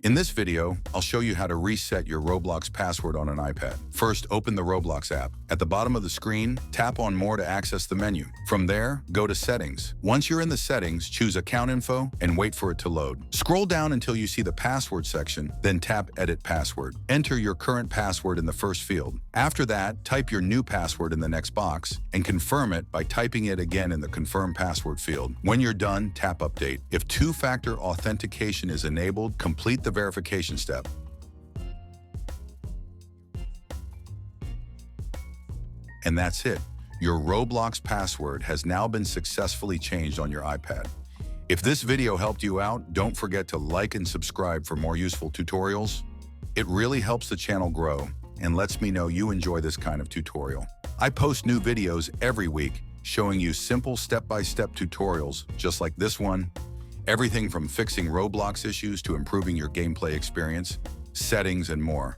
In this video, I'll show you how to reset your Roblox password on an iPad. First, open the Roblox app. At the bottom of the screen, tap on More to access the menu. From there, go to Settings. Once you're in the settings, choose Account Info and wait for it to load. Scroll down until you see the Password section, then tap Edit Password. Enter your current password in the first field. After that, type your new password in the next box and confirm it by typing it again in the Confirm Password field. When you're done, tap Update. If two-factor authentication is enabled, complete the verification step. And that's it. Your Roblox password has now been successfully changed on your iPad. If this video helped you out, don't forget to like and subscribe for more useful tutorials. It really helps the channel grow and lets me know you enjoy this kind of tutorial. I post new videos every week showing you simple step-by-step tutorials just like this one. Everything from fixing Roblox issues to improving your gameplay experience, settings, and more.